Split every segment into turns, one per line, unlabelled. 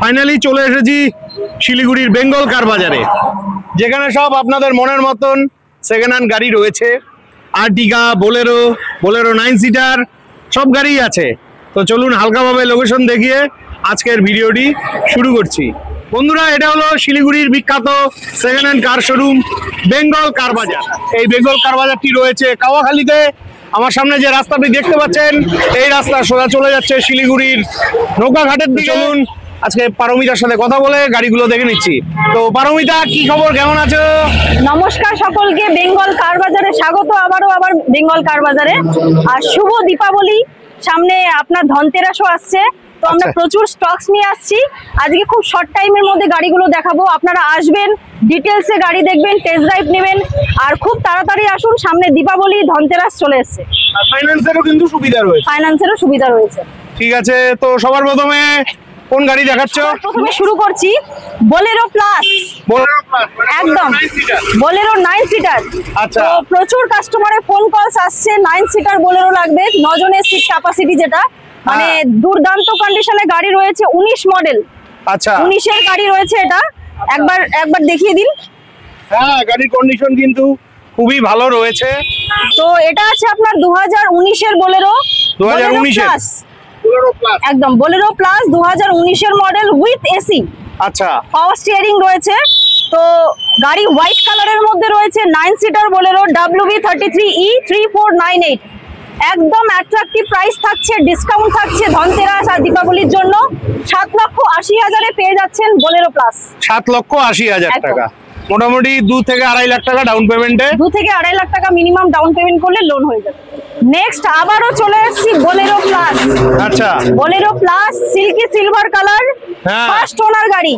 Finally চলে এসেছি শিলিগুড়ির বেঙ্গল কার বাজারে, যেখানে সব আপনাদের মনের মতন সেকেন্ড হ্যান্ড গাড়ি রয়েছে। আর্টিকা, বোলেরো, 9 সিটার সব গাড়ি আছে। তো চলুন হালকাভাবে লোকেশন দেখিয়ে আজকের ভিডিওটি শুরু করছি। বন্ধুরা, এটা হলো শিলিগুড়ির বিখ্যাত second hand car showroom Bengal Car Bazaar. এই বেঙ্গল কার বাজারটি রয়েছে কাওয়াখালীতে। আমার সামনে যে রাস্তাটি দেখতে পাচ্ছেন, এই রাস্তা সোজা চলে যাচ্ছে শিলিগুড়ির নৌকাঘাটের দিকে। চলুন আজকে পারমিতার সাথে কথা বলে গাড়িগুলো দেখে নিচ্ছি। তো পারমিতা, কি খবর, কেমন আছো?
নমস্কার সকলকে, বেঙ্গল কার বাজারে স্বাগত। আবার বেঙ্গল কার বাজারে। আর শুভ দীপাবলি সামনে, আপনার ধনতেরাসও আসছে। তো আমরা প্রচুর স্টকস নিয়ে আসছি। আজকে খুব শর্ট টাইমের মধ্যে গাড়িগুলো দেখাবো। আপনারা আসবেন, ডিটেলসে গাড়ি দেখবেন, টেস্ট ড্রাইভ নেবেন। আর খুব তাড়াতাড়ি আসুন, সামনে দীপাবলি, ধনতেরাস চলে এসছে।
ফাইন্যান্সেরও কিন্তু সুবিধা রয়েছে।
ফাইন্যান্সেরও সুবিধা রয়েছে।
ঠিক আছে, তো সবার প্রথমে কোন গাড়ি দেখাচ্ছ?
প্রথমে শুরু করছি বোলেরো প্লাস। একদম বোলেরো 9 সিটার।
আচ্ছা,
তো প্রচুর কাস্টমারের ফোন কলস আসছে, 9 সিটার বোলেরো লাগবে, 9 জনের সিট ক্যাপাসিটি, যেটা মানে দুর্দান্ত কন্ডিশনে গাড়ি রয়েছে। 19 মডেল।
আচ্ছা,
19 এর গাড়ি রয়েছে এটা। একবার দেখিয়ে দিন।
হ্যাঁ, গাড়ির কন্ডিশন কিন্তু খুবই ভালো রয়েছে।
তো এটা আছে আপনার 2019 এর বোলেরো।
2019 এর
একদম বোলেরো প্লাস 2019 এর মডেল উইথ এসি।
আচ্ছা,
পাওয়ার স্টিয়ারিং রয়েছে। তো গাড়ি হোয়াইট কালারের মধ্যে রয়েছে, 9 সিটার বোলেরো, WV33E3498। একদম অ্যাট্রাকটিভ প্রাইস থাকছে, ডিসকাউন্ট থাকছে ধনতেরাস আর দীপাবলির জন্য। 7,80,000-এ পেয়ে যাচ্ছেন বোলেরো প্লাস।
7,80,000 টাকা, মোটামুটি 2 থেকে 2.5 লাখ টাকা ডাউন পেমেন্টে।
2 থেকে 2.5 লাখ টাকা মিনিমাম ডাউন পেমেন্ট করলে লোন হয়ে যাবে। নেক্সট আবারও চলে এসেছি বোলেরো প্লাস।
আচ্ছা,
Bolero plus silky silver colour, first owner গাড়ি।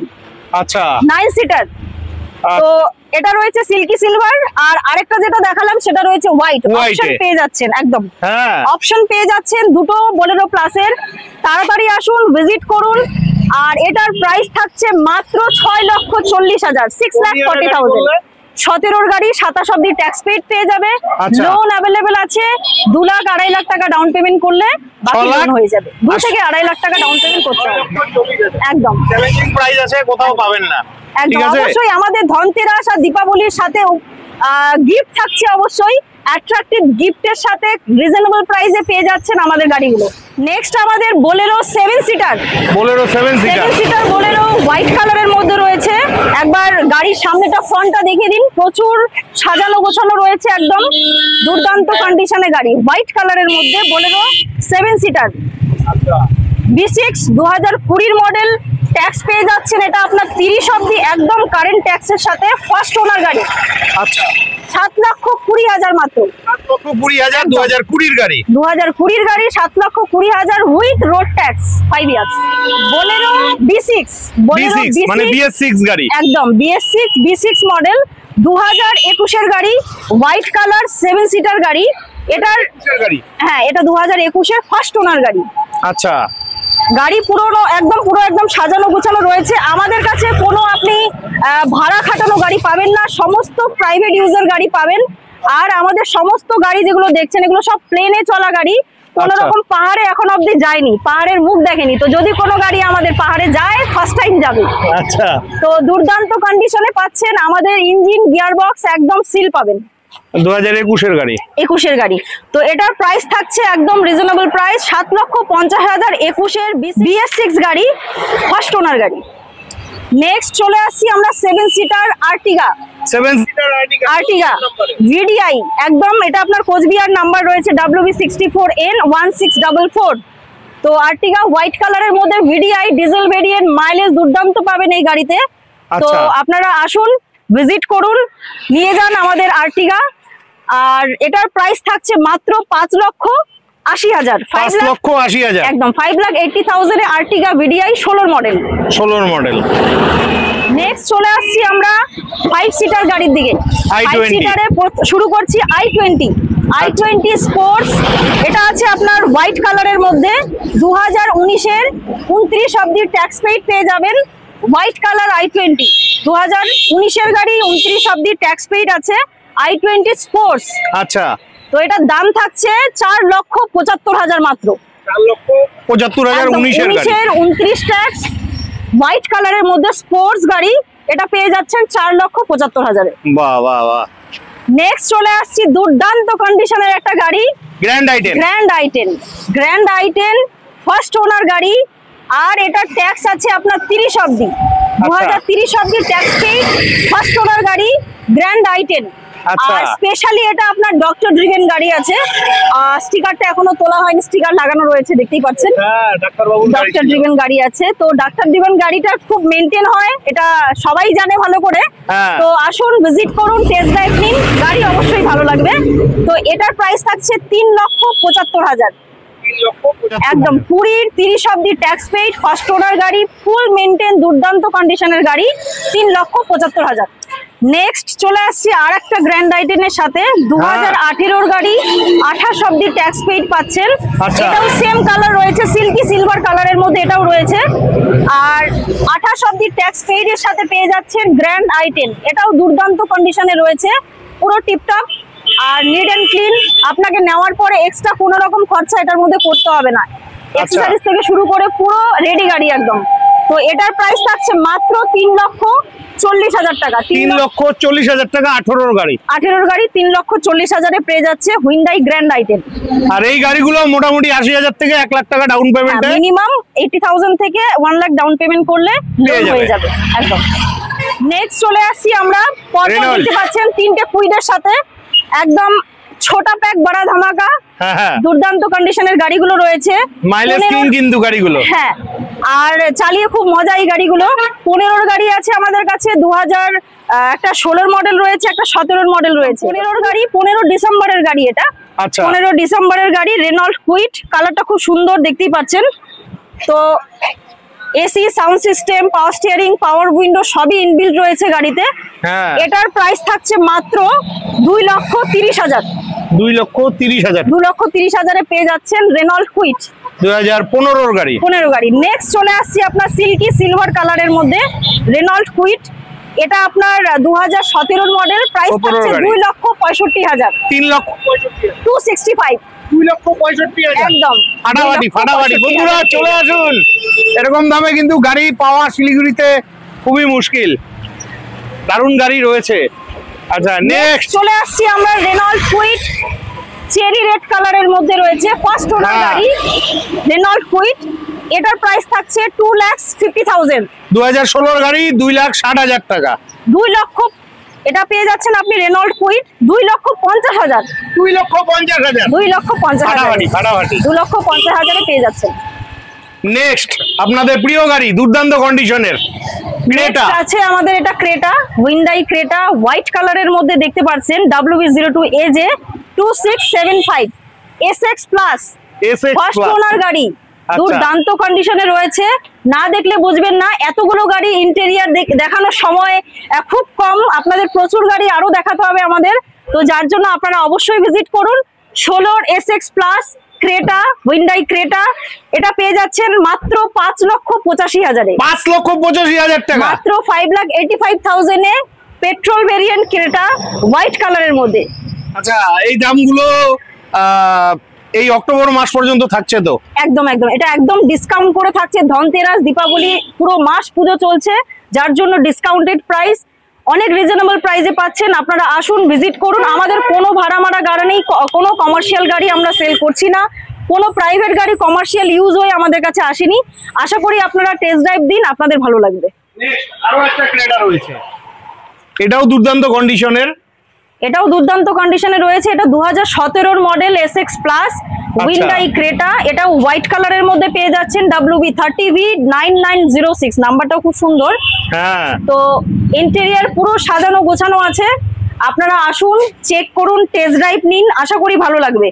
আচ্ছা,
9 সিটার। তো এটা রয়েছে সিল্কি সিলভার। আর আরেকটা যেটা দেখালাম সেটা রয়েছে হোয়াইট। অপশন পেয়ে যাচ্ছেন, একদম অপশন পেয়ে যাচ্ছেন দুটো বোলেরো প্লাসের। তাড়াতাড়ি আসুন, ভিজিট করুন। আর এটার প্রাইস থাকছে মাত্র 6,40,000, 6,40,000। 17 গাড়ি, 27 অব্দি ট্যাক্স পেড পেয়ে যাবে। লোন অ্যাভেলেবেল আছে। 2 লাখ 2.5 লাখ টাকা ডাউন পেমেন্ট করলে বাকি লোন হয়ে যাবে। 2 থেকে 2.5 লাখ টাকা ডাউন পেমেন্ট করতে হবে। একদম
চ্যালেঞ্জিং প্রাইস আছে, কোথাও পাবেন না।
একদম অবশ্যই আমাদের ধনতেরাস আর দীপাবলির সাথে গিফট থাকছে, অবশ্যই অ্যাট্রাকটিভ গিফটের সাথে রিজনেবল প্রাইসে পেয়ে যাচ্ছেন আমাদের গাড়িগুলো। নেক্সট আমাদের Bolero 7 seater.
Bolero 7
seater Bolero white কালারের মধ্যে রয়েছে। একবার গাড়ির সামনেটা, ফ্রন্টটা দেখিয়ে দিন। প্রচুর সাজানো গোছানো রয়েছে, একদম দুর্দান্ত কন্ডিশনে গাড়ি। হোয়াইট কালারের মধ্যে Bolero 7 seater. B6 2020 model. Tax পেয়ে যাচ্ছেন এটা আপনার 30 অব্দি, একদম কারেন্ট ট্যাক্সের সাথে। ফার্স্ট ওনার গাড়ি।
আচ্ছা,
7,20,000 মাত্র।
7,20,000 2020 গাড়ি।
2020 গাড়ি, 7,20,000 with road tax, 5 years. Bolero B6
মানে BS6 গাড়ি।
একদম B6 মডেল, 2021 এর গাড়ি, হোয়াইট কালার, 7 সিটার গাড়ি। এটার হ্যাঁ, এটা 2021 এর ফার্স্ট ওনার গাড়ি।
আচ্ছা,
গাড়ি পুরো একদম সাজানো গোছানো রয়েছে। আমাদের কাছে কোনো আপনি ভাড়া খাটানো গাড়ি পাবেন না, সমস্ত প্রাইভেট ইউজার গাড়ি পাবেন। আর আমাদের সমস্ত গাড়ি যেগুলো দেখছেন, এগুলো সব প্লেনে চলা গাড়ি। কোন রকম পাহাড়ে এখন অব্দি যায়নি, পাহাড়ের মুখ দেখেনি। তো যদি কোনো গাড়ি আমাদের পাহাড়ে যায়, ফার্স্ট টাইম যাবে।
আচ্ছা,
তো দুর্দান্ত কন্ডিশনে পাচ্ছেন। আমাদের ইঞ্জিন, গিয়ার বক্স একদম সিল পাবেন।
2021 এর গাড়ি।
21 এর গাড়ি। তো এটার প্রাইস থাকছে একদম রিজনেবল প্রাইস, 7,50,000। 21 এর BS6 গাড়ি, ফার্স্ট ওনার গাড়ি। নেক্সট চলে আসছি আমরা 7 seater Ertiga.
7 seater
Ertiga VDI, একদম এটা আপনার কোচবিহার নাম্বার রয়েছে, WB64N1644। তো আর্টিগা হোয়াইট কালারের মধ্যে VDI ডিজেল ভেরিয়েন্ট, মাইলেজ দুর্দান্ত পাবেন এই গাড়িতে। তো আপনারা আসুন, ভিজিট করুন, নিয়ে যান আমাদের আর্টিগা। আর এটার প্রাইস থাকছে মাত্র 5,80,000।
5,80,000
একদম 5,80,000 এ আর্টিগা VDI 16 মডেল। নেক্সট চলে আসছি আমরা 5 সিটার গাড়ির দিকে। 5 সিটারে শুরু করছি i20 স্পোর্টস। এটা আছে আপনার হোয়াইট কালারের মধ্যে, 2019 এর 29 অব্দি ট্যাক্স পেইড পেয়ে যাবেন। হোয়াইট কালার i20, 2019 এর গাড়ি, 29 অব্দি ট্যাক্স পেইড আছে। i20 sports.
আচ্ছা,
তো এটার দাম থাকছে 4,75,000 মাত্র।
4,75,000 19 এর গাড়ি।
29 ট্যাক্স, হোয়াইট কালারের মধ্যে স্পোর্টস গাড়ি, এটা পেয়ে যাচ্ছেন 4,75,000-এ।
বাহ বাহ বাহ।
নেক্সট চলে আসছি দুর্দান্ত কন্ডিশনের একটা গাড়ি,
গ্র্যান্ড আইটেন।
গ্র্যান্ড আইটেন ফার্স্ট ওনার গাড়ি, আর এটা ট্যাক্স আছে আপনার 30 অবধি, 2030 অবধি ট্যাক্স পেইড ফার্স্ট ওনার গাড়ি, গ্র্যান্ড আইটেন। আর স্পেশালি এটা আপনার ডক্টর ড্রিভেন গাড়ি আছে, স্টিকারটা এখনো তোলা হয়নি, স্টিকার লাগানো রয়েছে দেখতেই পাচ্ছেন।
হ্যাঁ,
ডক্টর ড্রিভেন গাড়ি আছে, তো ডক্টর ড্রিভেন গাড়িটা খুব মেইনটেইন হয়, এটা সবাই জানে ভালো করে। তো আসুন ভিজিট করুন, টেস্ট ড্রাইভ নিন, গাড়ি অবশ্যই ভালো লাগবে। তো এটার প্রাইস থাকছে 3,75,000 একদম 20-30 অবধি ট্যাক্স পেইড ফার্স্ট ওনার গাড়ি, ফুল মেইনটেইন দুর্দান্ত কন্ডিশনের গাড়ি, 3,75,000। নেক্সট চলে আসছি আর একটা গ্র্যান্ড আইটেনের সাথে, 2018-র গাড়ি, 28 অবধি ট্যাক্স পেইড পাচ্ছেন। এটাও সেম কালার রয়েছে, সিল্কি সিলভার কালারের মধ্যে এটাও রয়েছে, আর 28 অবধি ট্যাক্স পেইড এর সাথে পেয়ে যাচ্ছেন গ্র্যান্ড আইটেন। এটাও দুর্দান্ত কন্ডিশনে রয়েছে, পুরো টিপটপ আর নিট এন্ড ক্লিন। আপনাকে নেওয়ার পরে এক্সট্রা কোনো রকম খরচা এটার মধ্যে করতে হবে না, অ্যাকসেসরিজ থেকে শুরু করে পুরো রেডি গাড়ি একদম। তো এটার প্রাইস থাকছে মাত্র 3,40,000 টাকা।
3,40,000 টাকা 18-র গাড়ি।
18-র গাড়ি 3,40,000-এ পেয়ে যাচ্ছে হুইন্ডাই গ্র্যান্ড আইটেন।
আর এই গাড়িগুলো মোটামুটি 80,000 থেকে 1 লাখ টাকা ডাউন পেমেন্টে,
মিনিমাম 80,000 থেকে 1 লাখ ডাউন পেমেন্ট করলে হয়ে যাবে একদম। নেক্সট চলে আসছি আমরা, পরপর দেখতে পাচ্ছেন 3টে কুইডের সাথে, একদম ছোটা প্যাক বড় ধামাকা, দুর্দান্ত কন্ডিশনের গাড়িগুলো রয়েছে,
মাইলেজ কিং কিন্তু গাড়িগুলো।
হ্যাঁ, আর চালিয়ে খুব মজা এই গাড়িগুলো। 15-র গাড়ি আছে আমাদের কাছে, 2000 একটা 16-র মডেল রয়েছে, একটা 17-র মডেল রয়েছে। 15-র গাড়ি 15 ডিসেম্বরের গাড়ি এটা। 15 ডিসেম্বরের গাড়ি, রেনল্ট কুইট, কালারটা খুব সুন্দর দেখতেই পাচ্ছেন। তো AC, sound system, power steering, পাওয়ার উইন্ডো সবই ইনবিল্ট রয়েছে গাড়িতে। এটার প্রাইস থাকছে মাত্র 2,30,000।
2,30,000।
2,30,000-এ পেয়ে যাচ্ছেন রেনল্ট কুইট,
2015-র গাড়ি।
15 গাড়ি। নেক্সট চলে আসছি আপনার সিল্কি সিলভার কালারের মধ্যে রেনল্ট কুইট, এটা আপনার 2017-র মডেল, প্রাইস থাকছে 2,65,000। 265,
2,65,000
একদম
ফাটাফাটি। বন্ধুরা চলে আসুন, এরকম দামে কিন্তু গাড়ি পাওয়া শিলিগুড়িতে খুবই মুশকিল, দারুণ গাড়ি রয়েছে। আচ্ছা, নেক্সট
চলে আসছি আমরা রেনল্ট কুইট, চেরি রেড কালারের মধ্যে রয়েছে, ফার্স্ট ওনার গাড়ি রেনল্ট কুইট, এটার প্রাইস থাকছে 2,50,000।
2016-র গাড়ি, 2,60,000 টাকা।
2 লক্ষ, এটা পেয়ে যাচ্ছেন আপনি রেনল্ট কুইট 2,50,000।
2,50,000।
2,50,000
ফাটাফাটি।
2,50,000-এ পেয়ে যাচ্ছেন।
নেক্সট আপনাদের প্রিয় গাড়ি, দুর্দান্ত কন্ডিশনের ক্রেটা
আছে আমাদের, এটা ক্রেটা, হুইন্ডাই ক্রেটা, হোয়াইট কালারের মধ্যে দেখতে পাচ্ছেন, WB02AJ 2675 SX plus, first owner গাড়ি, দুর্দান্ত কন্ডিশনে রয়েছে, না দেখলে বুঝবেন না। এতগুলো গাড়ি ইন্টেরিয়ার দেখানোর সময় খুব কম, আপনাদের প্রচুর গাড়ি আরো দেখাতে হবে আমাদের, তো যার জন্য আপনারা অবশ্যই ভিজিট করুন। 16-র SX প্লাস ক্রেটা, হুইন্ডাই ক্রেটা, এটা পেয়ে যাচ্ছেন মাত্র 5,85,000-এ।
5,85,000 টাকা,
মাত্র 5,85,000-এ পেট্রোল ভেরিয়েন্ট ক্রেটা, হোয়াইট কালারের মধ্যে।
আচ্ছা, এই দামগুলো এই অক্টোবর মাস পর্যন্ত থাকছে তো?
একদম একদম, এটা একদম ডিসকাউন্ট করে থাকছে, ধনতেরাস, দীপাবলি, পুরো মাস পুজো চলছে, যার জন্য ডিসকাউন্টেড প্রাইস, অনেক রিজনেবল প্রাইসে পাচ্ছেন। আপনারা আসুন, ভিজিট করুন। আমাদের কোনো ভাড়া মারা গাড়ি নেই, কোনো কমার্শিয়াল গাড়ি আমরা সেল করছি না, কোনো প্রাইভেট গাড়ি কমার্শিয়াল ইউজ হয়ে আমাদের কাছে আসেনি। আশা করি আপনারা টেস্ট ড্রাইভ দিন, আপনাদের ভালো লাগবে।
আরো একটা ক্রেটা রয়েছে, এটাও দুর্দান্ত কন্ডিশনের,
এটাও দুর্দান্ত কন্ডিশনে রয়েছে, এটা 2017-র মডেল SX প্লাস হুইন্ডাই ক্রেটা, এটাও হোয়াইট কালারের মধ্যে পেয়ে যাচ্ছেন, WB30V9906, নাম্বারটাও খুব সুন্দর। তো ইন্টেরিয়ার পুরো সাজানো গোছানো আছে, আপনারা আসুন, চেক করুন, টেস্ট ড্রাইভ নিন, আশা করি ভালো লাগবে।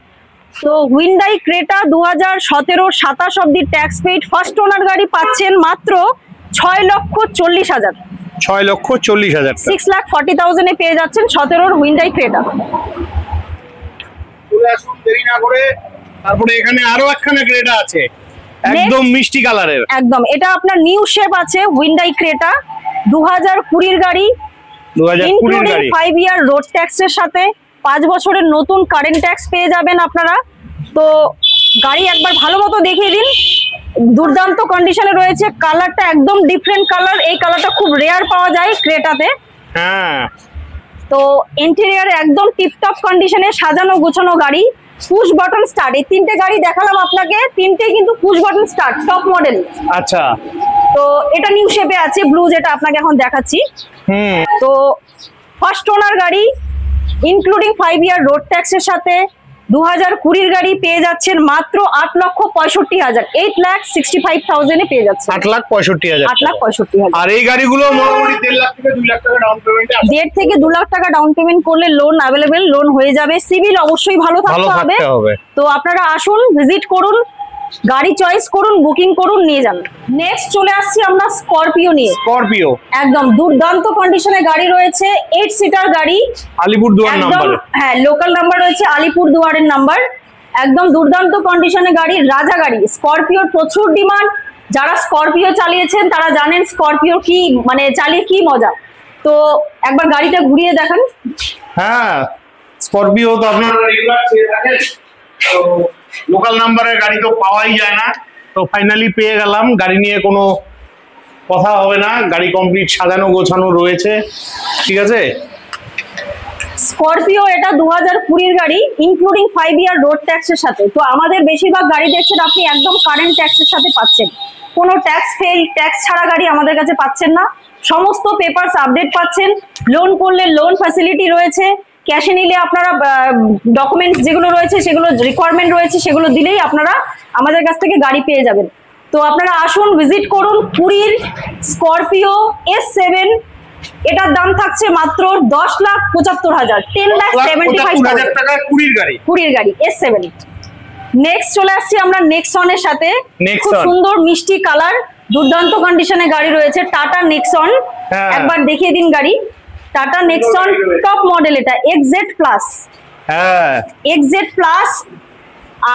তো হুইন্ডাই ক্রেটা 2017 27 অবধি ট্যাক্স পেইড ফার্স্ট ওনার গাড়ি পাচ্ছেন মাত্র 6,40,000।
6,40,000,
6,40,000-এ পেয়ে যাচ্ছেন 17-র হুইন্ডাই ক্রেটা।
দেরি না করে, তারপরে এখানে আরো একখানা ক্রেটা আছে, একদম মিষ্টি কালারের,
একদম, এটা আপনার নিউ শেপ আছে, হুইন্ডাই ক্রেটা 2020-র গাড়ি,
2020-র গাড়ি,
5 ইয়ার রোড ট্যাক্সের সাথে 5 বছরের নতুন কারেন্ট ট্যাক্স পেয়ে যাবেন আপনারা। তো গাড়ি একবার ভালো মতো দেখিয়ে দিন। দুর্দান্ত কন্ডিশনে রয়েছে, কালারটা একদম ডিফারেন্ট কালার, এই কালারটা খুব রেয়ার পাওয়া যায় ক্রেটাতে।
হ্যাঁ,
তো ইন্টেরিয়র একদম টিপটপ কন্ডিশনে সাজানো গোছানো গাড়ি, পুশ বাটন স্টার্ট। এই তিনটে গাড়ি দেখালাম আপনাকে, তিনটে কিন্তু push button start, top model.
আচ্ছা,
তো এটা নিউ শেপে আছে, ব্লু যেটা আপনাকে এখন দেখাচ্ছি। তো ফার্স্ট ওনার গাড়ি, ইনক্লুডিং 5 ইয়ার রোড ট্যাক্সের সাথে 2020 গাড়ি পেয়ে যাচ্ছেন মাত্র 8,65,000, 8,65,000 এ পেয়ে যাচ্ছেন।
8,65,000,
8,65,000।
আর এই গাড়িগুলো মোটামুটি 1.5 লাখ থেকে 2 লাখ টাকা ডাউন পেমেন্ট,
1.5 থেকে 2 লাখ টাকা ডাউন পেমেন্ট করলে লোন অ্যাভেলেবেল, লোন হয়ে যাবে। সিভিল অবশ্যই ভালো থাকতে হবে। তো আপনারা আসুন, ভিজিট করুন, গাড়ি চয়েস করুন, বুকিং করুন, নিয়ে যান। নেক্সট চলে আসছি আমরা স্করপিও নিয়ে।
স্করপিও
একদম দুর্দান্ত কন্ডিশনে গাড়ি রয়েছে, 8 সিটার গাড়ি,
আলিপুরদুয়ার নাম্বার।
হ্যাঁ, লোকাল নাম্বার রয়েছে আলিপুরদুয়ারের নাম্বার। একদম দুর্দান্ত কন্ডিশনে গাড়ি, রাজা গাড়ি। স্করপিওর প্রচুর ডিমান্ড, যারা স্করপিও চালিয়েছেন তারা জানেন স্করপিও কি, মানে চালিয়ে কি মজা। তো একবার গাড়িটা ঘুরিয়ে দেখান।
হ্যাঁ, স্করপিও তো আপনারা রেগুলার চেয়ে থাকেন, তো লোকাল নাম্বারের গাড়ি তো পাওয়াই যায় না। তো ফাইনালি পেয়ে গেলাম, গাড়ি নিয়ে কোনো কথা হবে না, গাড়ি কমপ্লিট সাজানো গোছানো রয়েছে। ঠিক আছে,
স্করপিও এটা 2020 গাড়ি, ইনক্লুডিং 5 ইয়ার রোড ট্যাক্সের সাথে। তো আমাদের বেশিরভাগ গাড়ি দেখছেন আপনি একদম কারেন্ট ট্যাক্সের সাথে পাচ্ছেন, কোনো ট্যাক্স ফেল, ট্যাক্স ছাড়া গাড়ি আমাদের কাছে পাচ্ছেন না। সমস্ত পেপারস আপডেট পাচ্ছেন, লোন করলে লোন ফ্যাসিলিটি রয়েছে, ক্যাশে নিলে আপনারা ডকুমেন্টস যেগুলো রয়েছে, সেগুলো রিকোয়ারমেন্ট রয়েছে, সেগুলো দিলেই আপনারা আমাদের কাছ থেকে গাড়ি পেয়ে যাবেন। তো আপনারা আসুন, ভিজিট করুন। 20 স্করপিও S7, এটার দাম থাকছে মাত্র 10,75,000, 10,75,000
টাকা 20 গাড়ি,
20 গাড়ি S7। নেক্সট চলে আসছি আমরা নেক্সনের সাথে, খুব সুন্দর মিষ্টি কালার, দুর্দান্ত কন্ডিশনে গাড়ি রয়েছে, টাটা নেক্সন। একবার দেখিয়ে দিন গাড়ি, টাটা নেক্সন টপ মডেল, এটা XZ প্লাস। হ্যাঁ, XZ প্লাস।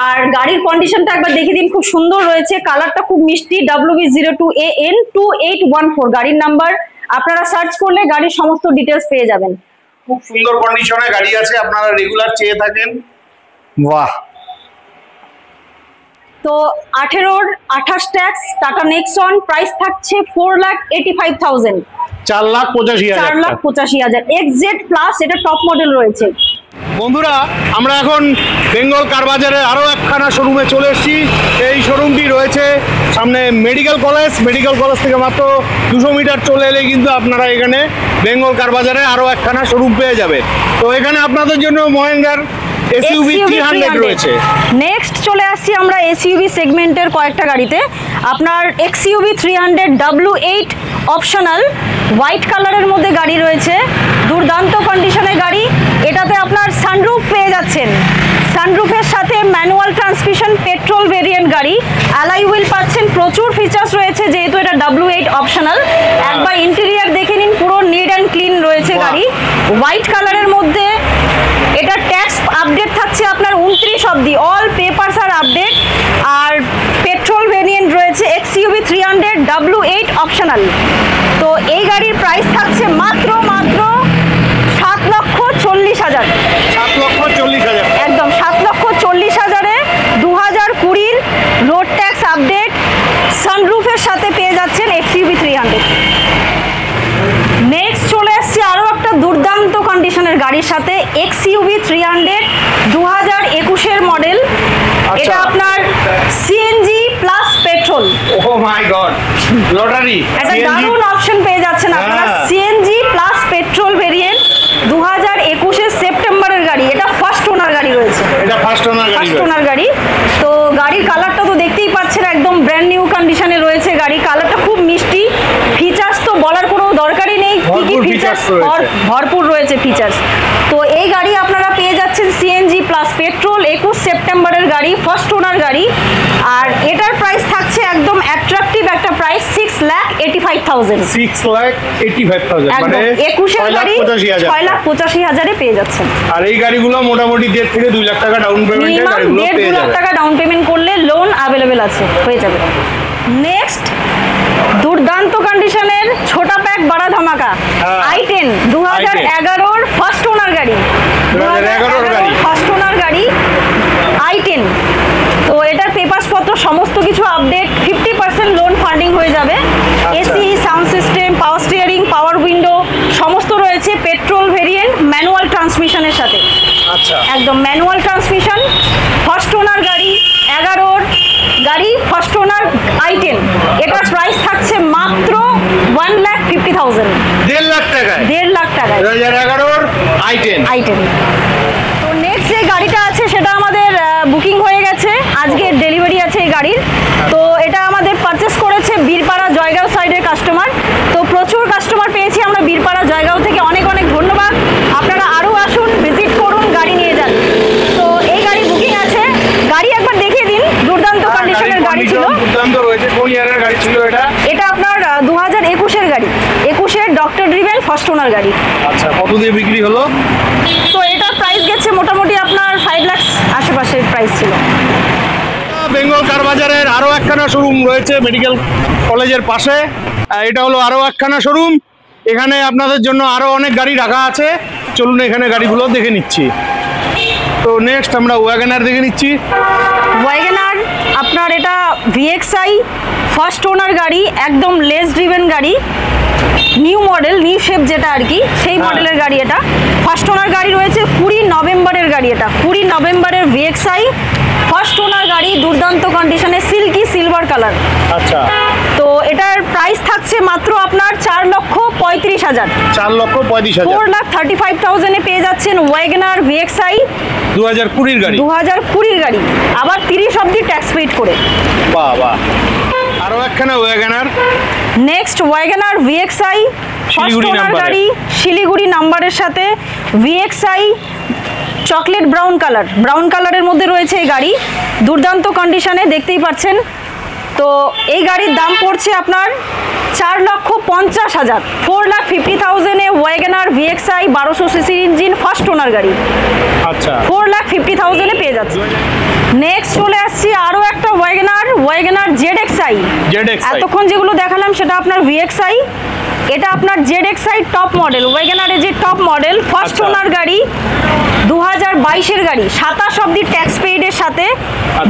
আর গাড়ির কন্ডিশনটা একবার দেখিয়ে দিন, খুব সুন্দর রয়েছে, কালারটা খুব মিষ্টি। WB02AN2814 গাড়ির নাম্বার, আপনারা সার্চ করলে গাড়ির সমস্ত ডিটেলস পেয়ে যাবেন।
খুব সুন্দর কন্ডিশনে গাড়ি আছে, আপনারা রেগুলার চেয়ে থাকেন। বাহ।
তো 18 28 ট্যাক্স, টাটা নেক্সন, প্রাইস থাকছে 4,85,000,
4,85,000।
XZ প্লাস, এটা টপ মডেল রয়েছে।
বন্ধুরা, আমরা এখন বেঙ্গল কার বাজারে আরো একখানা শোরুমে চলে এসেছি। এই শোরুমটি রয়েছে সামনে মেডিকেল কলেজ, মেডিকেল কলেজ থেকে মাত্র 200 মিটার চলে এলে কিন্তু আপনারা এখানে বেঙ্গল কার বাজারে আরো একখানা শোরুম পেয়ে যাবেন। তো এখানে আপনাদের জন্য মহেন্দ্রার SUV 300 রয়েছে।
নেক্সট চলে আসছি আমরা SUV সেগমেন্টের কয়েকটা গাড়িতে। আপনার XUV 300 W8 অপশনাল, হোয়াইট কালারের মধ্যে গাড়ি রয়েছে, দুর্দান্ত কন্ডিশনের গাড়ি। এটাতে আপনার সানরুফ পেয়ে যাচ্ছেন, সানরুফের সাথে ম্যানুয়াল ট্রান্সমিশন, পেট্রোল ভেরিয়েন্ট গাড়ি, অ্যালয় হুইল পাচ্ছেন, প্রচুর ফিচার্স রয়েছে যেহেতু এটা W8 অপশনাল। একবার ইন্টেরিয়র দেখে নিন, পুরো নিট অ্যান্ড ক্লিন রয়েছে গাড়ি, হোয়াইট কালারের মধ্যে। এটা ট্যাক্স আপডেট থাকছে আপনার 29 অবধি, অল পেপারস আর আপডেট। আর পেট্রোল ভেরিয়েন্ট রয়েছে XUV 300 W8 অপশনাল। তো এই গাড়ির প্রাইস থাকছে মাত্র 7,40,000,
7,40,000,
একদম 7,40,000-এ 2020 রোড ট্যাক্স আপডেট, সানরুফের সাথে পেয়ে যাচ্ছেন XUV 300। নেক্সট চলে আসছে আরো একটা দুর্দান্ত কন্ডিশনের গাড়ির সাথে, XUV 300 2021-এর মডেল। এটা আপনার CNG প্লাস পেট্রোল।
ও মাই গড, লটারি!
একটা দারুণ অপশন পেয়ে যাচ্ছেন আপনারা, CNG প্লাস পেট্রোল ভেরিয়েন্ট, 2021-এর সেপ্টেম্বরের গাড়ি। এটা ফার্স্ট ওনার গাড়ি রয়েছে,
এটা ফার্স্ট ওনার
গাড়ি। তো গাড়ির কালারটা তো দেখতেই পাচ্ছেন, একদম ব্র্যান্ড নিউ কন্ডিশনে রয়েছে গাড়ি, কালারটা খুব মিষ্টি। ফিচার্স তো বলার কোনো দরকারই নেই, কি কি ফিচার্স, ভরপুর রয়েছে ফিচার্স। তো এই গাড়ি আপনারা পেয়ে যাচ্ছেন CNG প্লাস পেট্রোল, 21 সেপ্টেম্বরের গাড়ি, ফার্স্ট ওনার গাড়ি। আর এটার প্রাইস থাকছে একদম অ্যাট্রাকটিভ একটা প্রাইস, 6,85,000,
6,85,000, মানে
21-এর গাড়ি 6,85,000-এ পেয়ে যাচ্ছেন।
আর এই গাড়িগুলো মোটামুটি 1.5 থেকে 2 লাখ টাকা ডাউন পেমেন্টে গাড়িগুলো পেয়ে যাবেন।
2 লাখ টাকা ডাউন পেমেন্ট করলে লোন অ্যাভেলেবেল আছে, হয়ে যাবে। নেক্সট দুর্দান্ত কন্ডিশনের ছোটা প্যাক বড় ধামাকা i10 2011-র ফার্স্ট ওনার গাড়ি, 2011-র ফার্স্ট ওনার গাড়ি, i10। তো এটার পেপারস পত্র সমস্ত কিছু আপডেট, 50% লোন ফান্ডিং হয়ে যাবে। AC, sound system, power steering, পাওয়ার উইন্ডো সমস্ত রয়েছে। পেট্রোল ভেরিয়েন্ট, ম্যানুয়াল ট্রান্সমিশনের সাথে।
আচ্ছা,
একদম ম্যানুয়াল ট্রান্সমিশন, ফার্স্ট ওনার গাড়ি, 11 গাড়ি, ফার্স্ট ওনার i10। এটার প্রাইস থাকছে মাত্র 1,50,000,
1.5 লাখ টাকায়।
1.5 লাখ টাকায়
2011 i10।
তো নেক্সট যে গাড়িটা আছে সেটা আমাদের বুকিং হয়ে গেছে, আজকে ডেলিভারি আছে এই গাড়ির। তো এটা আমাদের পারচেস করেছে বীরপাড়া জয়গাঁও সাইডের কাস্টমার। তো প্রচুর কাস্টমার পেয়েছি আমরা বীরপাড়া জয়গাঁও থেকে, অনেক অনেক ধন্যবাদ। আপনারা আরও আসুন, ভিজিট করুন, গাড়ি নিয়ে যান। তো এই গাড়ি বুকিং আছে, গাড়ি একবার দেখিয়ে দিন। দুর্দান্ত কন্ডিশনের গাড়ি ছিল,
দুর্দান্ত রয়েছে। কোন ইয়ারের গাড়ি ছিল এটা?
এটা আপনার 2021-এর গাড়ি, 21-এর ডক্টর ড্রিভেন ফার্স্ট ওনার গাড়ি।
আচ্ছা, কত দিয়ে বিক্রি হলো?
তো এটার প্রাইস গেছে মোটামুটি আপনার 5 লাখ আশেপাশের প্রাইস ছিল।
বেঙ্গল কার বাজারের আরও একখানা শোরুম রয়েছে মেডিকেল কলেজের পাশে। এটা হলো আরও একখানা শোরুম। এখানে আপনাদের জন্য আরও অনেক গাড়ি রাখা আছে, চলুন এখানে গাড়িগুলো দেখে নিচ্ছি। তো নেক্সট আমরা ওয়াগনার দেখে নিচ্ছি।
ওয়াগনার আপনার এটা VXI ফার্স্ট ওনার গাড়ি, একদম লেস ড্রিভেন গাড়ি, নিউ মডেল, নিউ শেপ যেটা আর কি, সেই মডেলের গাড়ি। এটা ফার্স্ট ওনার গাড়ি রয়েছে, 20 নভেম্বরের গাড়ি। এটা 20 নভেম্বরের VXI ফার্স্ট ওনার গাড়ি, দুর্দান্ত কন্ডিশনে, সিল্কি সিলভার কালার।
আচ্ছা,
তো এটার প্রাইস থাকছে মাত্র আপনার 4,35,000,
4,35,000,
4,35,000-এ পেয়ে যাচ্ছেন ওয়াগনার VXI
2020-র গাড়ি।
2020-র গাড়ি, আবার 30 অবধি ট্যাক্স পেইড করে।
বাহ বাহ, আরও একখানা WagonR.
Next WagonR VXI first owner গাড়ি, শিলিগুড়ি নাম্বারের সাথে, VXI chocolate brown colour, brown কালারের মধ্যে রয়েছে এই গাড়ি, দুর্দান্ত কন্ডিশনে, দেখতেই পাচ্ছেন। তো এই গাড়ির দাম পড়ছে আপনার 4,50,000, 4,50,000-এ ওয়াগনার VXI 1200 সিসির ইঞ্জিন ফার্স্ট ওনার গাড়ি।
আচ্ছা,
4,50,000-এ পেয়ে যাচ্ছে। নেক্সট চলে আসছি আরও একটা ওয়াগনার ZXI। এতক্ষণ যেগুলো দেখালাম সেটা আপনার VXI, এটা আপনার ZXI টপ মডেল, ওয়াগনারের যে টপ মডেল, ফার্স্ট ওনার গাড়ি, 2022-এর গাড়ি, 27 অবধি ট্যাক্স পেইডের সাথে,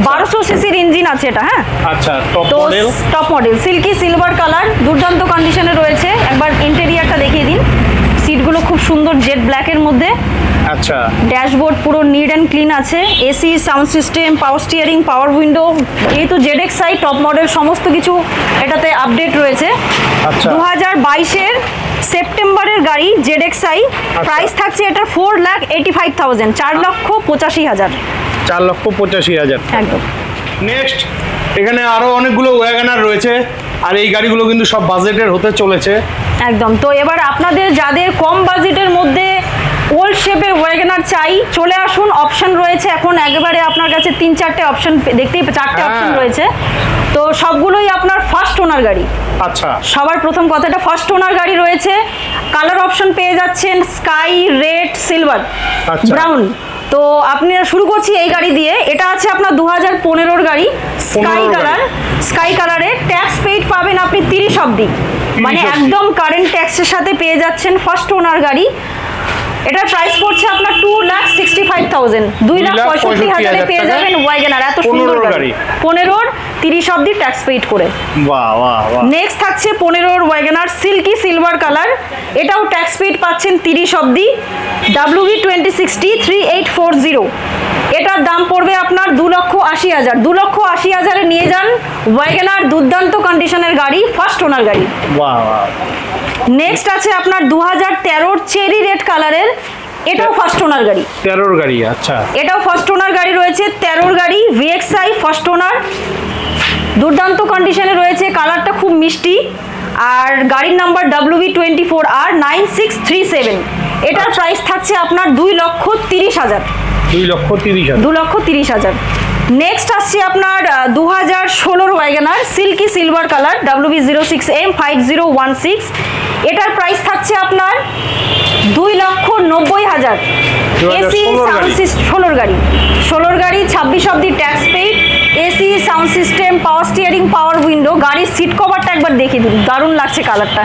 1200 সিসির ইঞ্জিন আছে এটা। হ্যাঁ,
আচ্ছা,
top model, silky silver colour, দুর্দান্ত কন্ডিশনে রয়েছে। একবার ইন্টেরিয়ারটা দেখিয়ে দিন। সিটগুলো খুব সুন্দর জেড ব্ল্যাকের মধ্যে।
আচ্ছা,
ড্যাশবোর্ড পুরো নিট অ্যান্ড ক্লিন আছে। AC, sound system, power steering, পাওয়ার উইন্ডো, যেহেতু ZXI টপ মডেল সমস্ত কিছু এটাতে আপডেট রয়েছে। 2022-এর সেপ্টেম্বরের গাড়ি ZXI, প্রাইস থাকছে এটা 4,85,000, 4,85,000,
4,85,000
একদম।
নেক্সট এখানে আরো অনেকগুলো ওয়াগনার রয়েছে, আর এই গাড়িগুলো কিন্তু সব বাজেটের হতে চলেছে।
একদম। তো এবার আপনাদের যাদের কম বাজেটের মধ্যে ওল্ড শেপের ওয়াগনার চাই, চলে আসুন, অপশন রয়েছে এখন একেবারে আপনার কাছে 3-4টে অপশন, দেখতেই 4টে অপশন রয়েছে। তো সবগুলোই আপনার ফার্স্ট ওনার গাড়ি।
আচ্ছা,
সবার প্রথম কথাটা ফার্স্ট ওনার গাড়ি রয়েছে। কালার অপশন পেয়ে যাচ্ছেন স্কাই, রেড, সিলভার, ব্রাউন। তো আপনারা শুরু করছি এই গাড়ি দিয়ে। এটা আছে আপনার 2015-র গাড়ি, স্কাই কালারে, ট্যাক্স পেইড পাবেন আপনি 30 অবধি, মানে একদম কারেন্ট ট্যাক্সের সাথে পেয়ে যাচ্ছেন ফার্স্ট ওনার গাড়ি। এটার প্রাইস পড়ছে আপনার 2,65,000, 2,65,000-এ পেয়ে যাবেন ওয়াগনার, এত সুন্দর গাড়ি, 15-র 30 অবধি ট্যাক্স পেইড করে।
বাহ বাহ বাহ।
নেক্সট থাকছে 15-র ওয়াগনার সিল্কি সিলভার কালার, এটাও ট্যাক্স পেইড পাচ্ছেন 30 অবধি, WV2060 3840। এটার দাম পড়বে আপনার 2,80,000, 2,80,000-এ নিয়ে যান ওয়াগনার, দুর্দান্ত কন্ডিশনের গাড়ি, ফার্স্ট ওনার গাড়ি।
বাহ বাহ।
নেক্সট আছে আপনার 2013-র চেরি রেড কালারের, এটাও ফার্স্ট ওনার গাড়ি,
13-র গাড়ি। আচ্ছা,
এটাও ফার্স্ট ওনার গাড়ি রয়েছে, 13-র গাড়ি, VXI ফার্স্ট ওনার, দুর্দান্ত কন্ডিশনে রয়েছে, কালারটা খুব মিষ্টি, আর গাড়ির নাম্বার WV24R 9637। এটার প্রাইস থাকছে আপনার 2,30,000,
2,30,000,
2,30,000। নেক্সট আসছে আপনার 2016-র WagonR silky silver colour, WV06M5016। এটার প্রাইস থাকছে আপনার 2,90,000। এসি সাউন্ড সিস্টেম, 16-র গাড়ি, 26 অবধি tax paid, AC, sound system, power steering, পাওয়ার উইন্ডো। গাড়ির সিট কভারটা একবার দেখিয়ে দিন, দারুণ লাগছে কালারটা।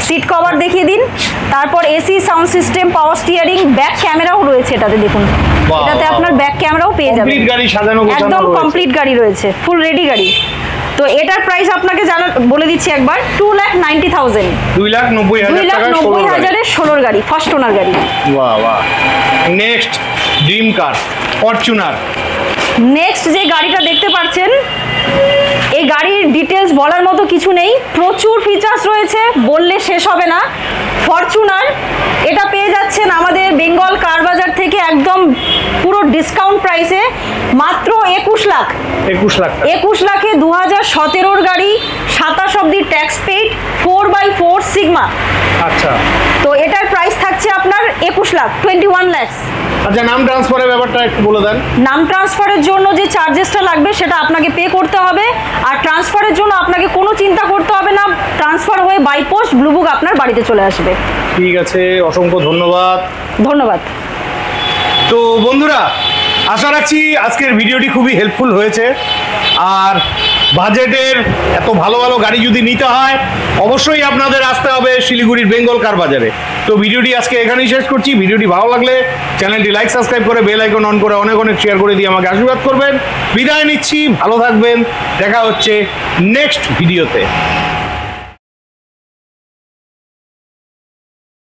সিট কভার দেখিয়ে দিন। তারপর AC, sound system, power steering, back ক্যামেরাও রয়েছে এটাতে, দেখুন এটাতে আপনার ব্যাক ক্যামেরাও পেয়ে যাবেন।
কমপ্লিট গাড়ি সাজানো গোছানো
একদম
রয়েছে।
কমপ্লিট গাড়ি রয়েছে, ফুল রেডি গাড়ি। তো এটার প্রাইস আপনাকে বলে দিচ্ছি একবার, 2,90,000।
2,90,000
16 গাড়ি, ফার্স্ট ওনার গাড়ি।
বাহ বাহ। নেক্সট ড্রিম কার ফরচুনার।
নেক্সট যে গাড়িটা দেখতে পাচ্ছেন, এই গাড়ির ডিটেলস বলার মতো কিছু নেই, প্রচুর ফিচার্স রয়েছে, বললে শেষ হবে না। ফরচুনার এটা পেয়ে যাচ্ছেন আমাদের বেঙ্গল কার বাজার থেকে একদম পুরো ডিসকাউন্ট প্রাইসে, মাত্র 21 লাখ। 21 লাখে 2017 গাড়ি, 27 অব্দি ট্যাক্স পেইড, 4x4 সিগমা।
আচ্ছা,
তো এটার প্রাইস থাকছে আপনার 21 লাখ, 21 lakhs।
আচ্ছা, নাম ট্রান্সফারের ব্যাপারটা একটু বলে দেন।
নাম ট্রান্সফারের জন্য যে চার্জেসটা লাগবে সেটা আপনাকে পে করতে হবে, আর ট্রান্সফারের জন্য আপনাকে কোনো চিন্তা করতে হবে না, ট্রান্সফার হয়ে বাই পোস্ট ব্লু বুক আপনার বাড়িতে চলে আসবে।
ঠিক আছে, অসংখ্য ধন্যবাদ।
ধন্যবাদ।
তো বন্ধুরা, আশা রাখছি আজকের ভিডিওটি খুবই হেল্পফুল হয়েছে। আর বাজেটের এত ভালো ভালো গাড়ি যদি নিতে হয়, অবশ্যই আপনাদের আসতে হবে শিলিগুড়ির বেঙ্গল কার বাজারে। তো ভিডিওটি আজকে এখানেই শেষ করছি। ভিডিওটি ভালো লাগলে চ্যানেলটি লাইক, সাবস্ক্রাইব করে বেল আইকন অন করে অনেক অনেক শেয়ার করে দিয়ে আমাকে আশীর্বাদ করবেন। বিদায় নিচ্ছি, ভালো থাকবেন, দেখা হচ্ছে নেক্সট ভিডিওতে।